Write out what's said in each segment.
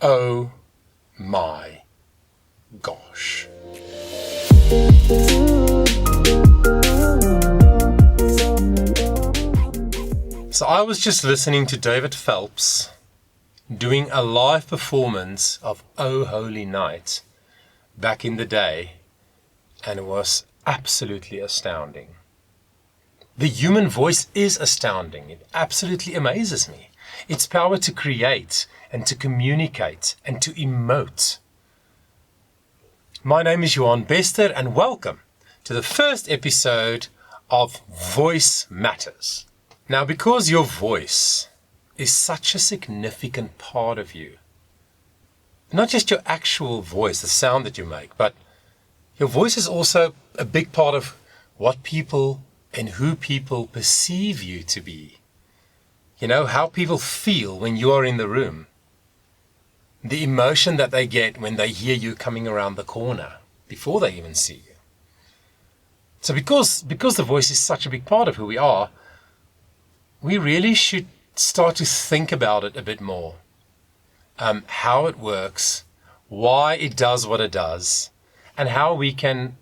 Oh my gosh. So I was just listening to David Phelps doing a live performance of Oh Holy Night back in the day, and it was absolutely astounding. The human voice is astounding. It absolutely amazes me. Its power to create and to communicate and to emote. My name is Johan Bester, and welcome to the first episode of Voice Matters. Now, because your voice is such a significant part of you, not just your actual voice, the sound that you make, but your voice is also a big part of what people and who people perceive you to be. You know, how people feel when you are in the room. The emotion that they get when they hear you coming around the corner before they even see you. So because the voice is such a big part of who we are, we really should start to think about it a bit more. How it works, why it does what it does, and how we can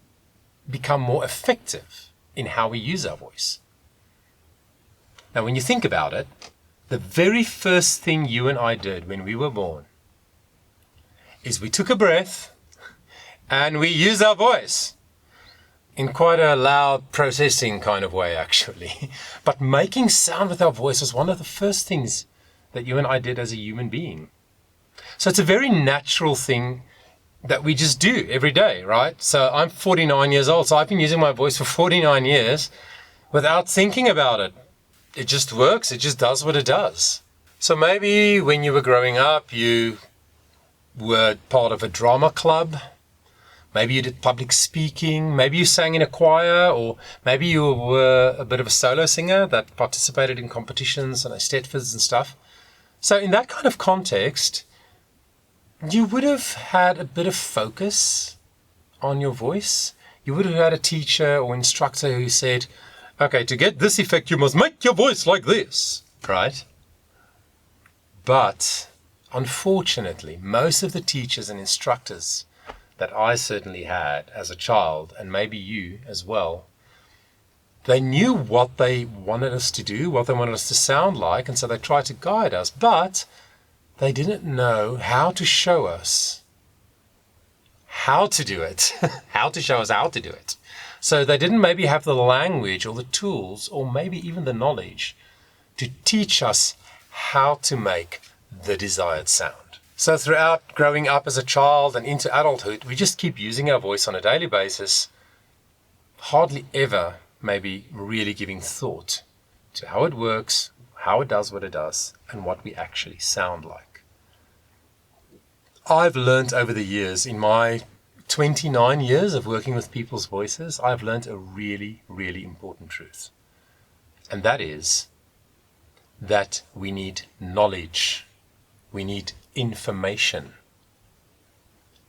become more effective in how we use our voice. Now, when you think about it, the very first thing you and I did when we were born is we took a breath and we used our voice in quite a loud processing kind of way, actually. But making sound with our voice was one of the first things that you and I did as a human being. So it's a very natural thing that we just do every day, right? So I'm 49 years old, so I've been using my voice for 49 years without thinking about it. It just works, it just does what it does. So maybe when you were growing up, you were part of a drama club, maybe you did public speaking, maybe you sang in a choir, or maybe you were a bit of a solo singer that participated in competitions and estetfors and stuff. So in that kind of context, you would have had a bit of focus on your voice. You would have had a teacher or instructor who said, okay, to get this effect, you must make your voice like this, right? But unfortunately, most of the teachers and instructors that I certainly had as a child, and maybe you as well, they knew what they wanted us to do, what they wanted us to sound like, and so they tried to guide us, but they didn't know how to show us how to do it, how to show us how to do it. So they didn't maybe have the language or the tools or maybe even the knowledge to teach us how to make the desired sound. So throughout growing up as a child and into adulthood, we just keep using our voice on a daily basis, hardly ever maybe really giving thought to how it works, how it does what it does, and what we actually sound like. I've learned over the years, in my 29 years of working with people's voices, I've learned a really, really important truth. And that is that we need knowledge, we need information,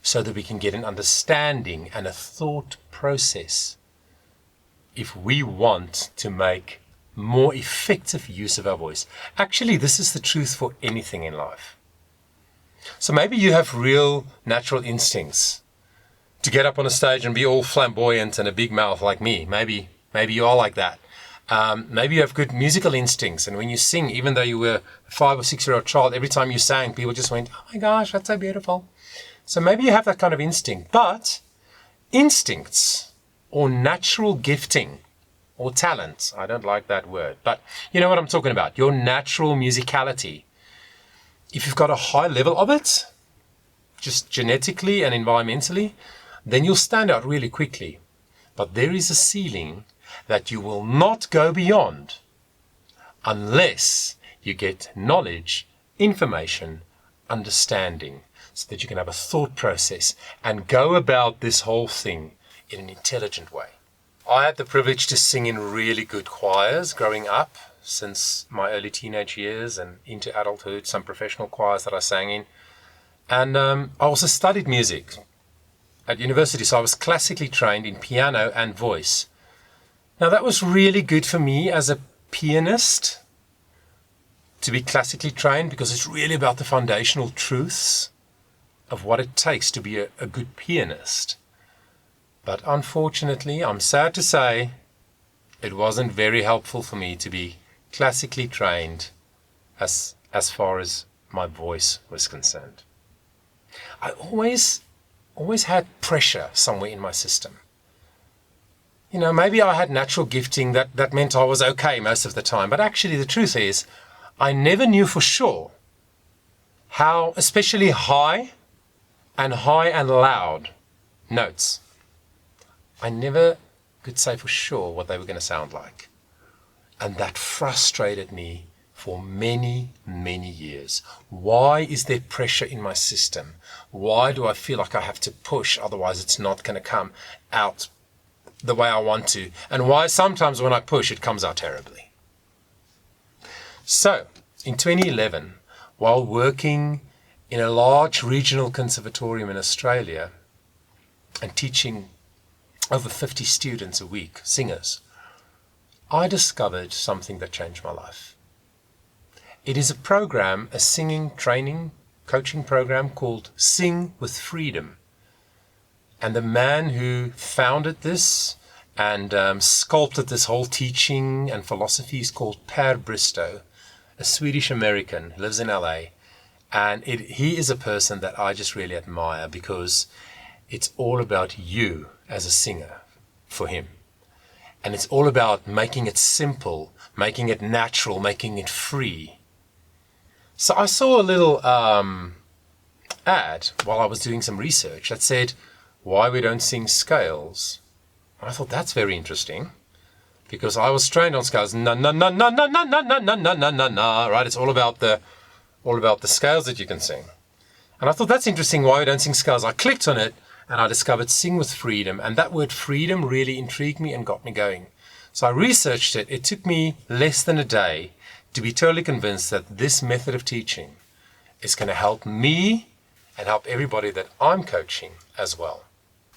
so that we can get an understanding and a thought process if we want to make more effective use of our voice. Actually, this is the truth for anything in life. So maybe you have real natural instincts to get up on a stage and be all flamboyant and a big mouth like me. Maybe you are like that. Maybe you have good musical instincts, and when you sing, even though you were a 5 or 6 year old child, every time you sang, people just went, oh my gosh, that's so beautiful. So maybe you have that kind of instinct. But instincts or natural gifting or talent, I don't like that word, but you know what I'm talking about, your natural musicality. If you've got a high level of it, just genetically and environmentally, then you'll stand out really quickly. But there is a ceiling that you will not go beyond unless you get knowledge, information, understanding, so that you can have a thought process and go about this whole thing in an intelligent way. I had the privilege to sing in really good choirs growing up since my early teenage years and into adulthood, some professional choirs that I sang in. And I also studied music at university, so I was classically trained in piano and voice. Now that was really good for me as a pianist to be classically trained, because it's really about the foundational truths of what it takes to be a good pianist. But unfortunately, I'm sad to say, it wasn't very helpful for me to be classically trained as far as my voice was concerned. I always had pressure somewhere in my system. You know, maybe I had natural gifting that meant I was okay most of the time, but actually the truth is, I never knew for sure how, especially high and loud notes, I never could say for sure what they were going to sound like. And that frustrated me for many, many years. Why is there pressure in my system? Why do I feel like I have to push, otherwise it's not going to come out the way I want to? And why sometimes when I push, it comes out terribly? So, in 2011, while working in a large regional conservatorium in Australia and teaching over 50 students a week, singers, I discovered something that changed my life. It is a program, a singing training, coaching program called Sing with Freedom. And the man who founded this and sculpted this whole teaching and philosophy is called Per Bristow, a Swedish American, lives in LA. And he is a person that I just really admire because it's all about you as a singer for him. And it's all about making it simple, making it natural, making it free. So I saw a little ad while I was doing some research that said, why we don't sing scales. I thought that's very interesting because I was trained on scales. Na na na na na na na na na na na na. Right? It's all about the scales that you can sing. And I thought that's interesting. Why we don't sing scales? I clicked on it and I discovered Sing with Freedom. And that word freedom really intrigued me and got me going. So I researched it. It took me less than a day to be totally convinced that this method of teaching is going to help me and help everybody that I'm coaching as well.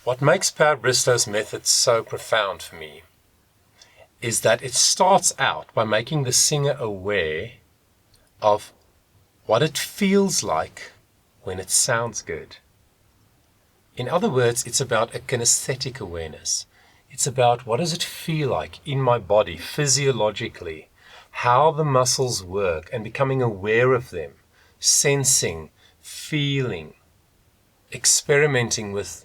What makes Per Bristow's method so profound for me is that it starts out by making the singer aware of what it feels like when it sounds good. In other words, it's about a kinesthetic awareness. It's about what does it feel like in my body physiologically, how the muscles work and becoming aware of them, sensing, feeling, experimenting with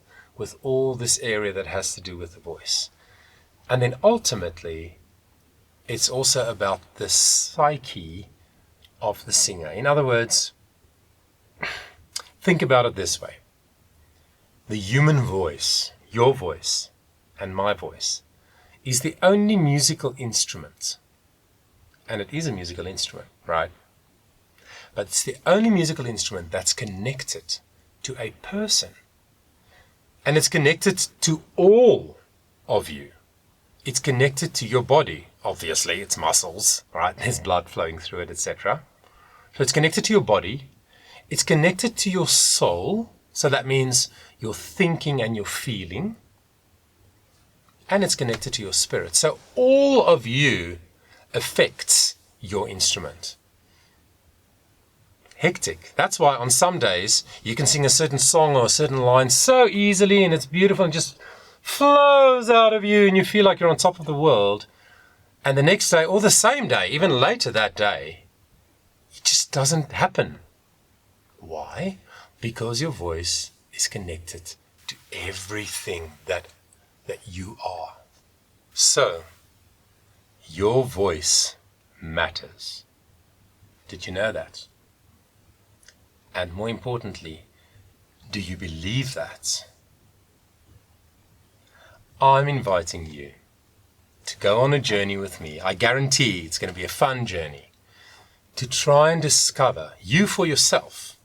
all this area that has to do with the voice. And then ultimately, it's also about the psyche of the singer. In other words, think about it this way. The human voice, your voice and my voice, is the only musical instrument. And it is a musical instrument, right? But it's the only musical instrument that's connected to a person. And it's connected to all of you. It's connected to your body. Obviously, it's muscles, right? There's blood flowing through it, etc. So it's connected to your body. It's connected to your soul. So that means your thinking and your feeling. And it's connected to your spirit. So all of you affects your instrument. Hectic. That's why on some days you can sing a certain song or a certain line so easily and it's beautiful and just flows out of you and you feel like you're on top of the world. And the next day or the same day, even later that day, it just doesn't happen. Why? Because your voice is connected to everything that you are. So, your voice matters. Did you know that? And more importantly, do you believe that? I'm inviting you to go on a journey with me. I guarantee it's going to be a fun journey. To try and discover, you for yourself,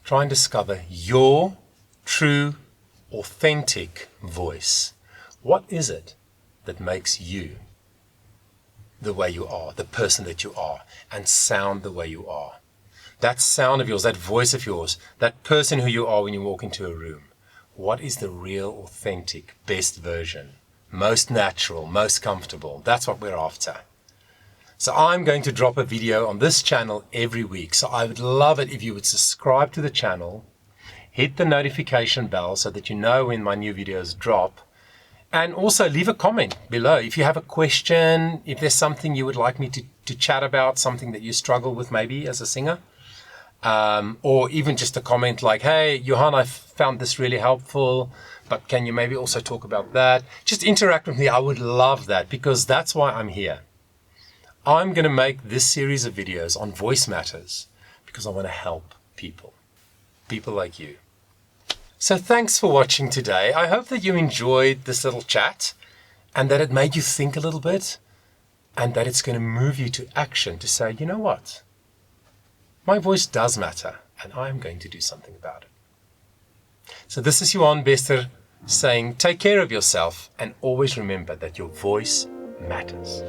try and discover your true, authentic voice. What is it that makes you the way you are, the person that you are, and sound the way you are? That sound of yours, that voice of yours, that person who you are when you walk into a room. What is the real, authentic, best version? Most natural, most comfortable. That's what we're after. So I'm going to drop a video on this channel every week. So I would love it if you would subscribe to the channel, hit the notification bell so that you know when my new videos drop. And also leave a comment below. If you have a question, if there's something you would like me to chat about, something that you struggle with maybe as a singer, or even just a comment like, hey, Johan, I found this really helpful, but can you maybe also talk about that? Just interact with me. I would love that, because that's why I'm here. I'm going to make this series of videos on voice matters because I want to help people like you. So thanks for watching today. I hope that you enjoyed this little chat and that it made you think a little bit, and that it's going to move you to action to say, you know what? My voice does matter and I'm going to do something about it. So this is Johan Bester saying, take care of yourself and always remember that your voice matters.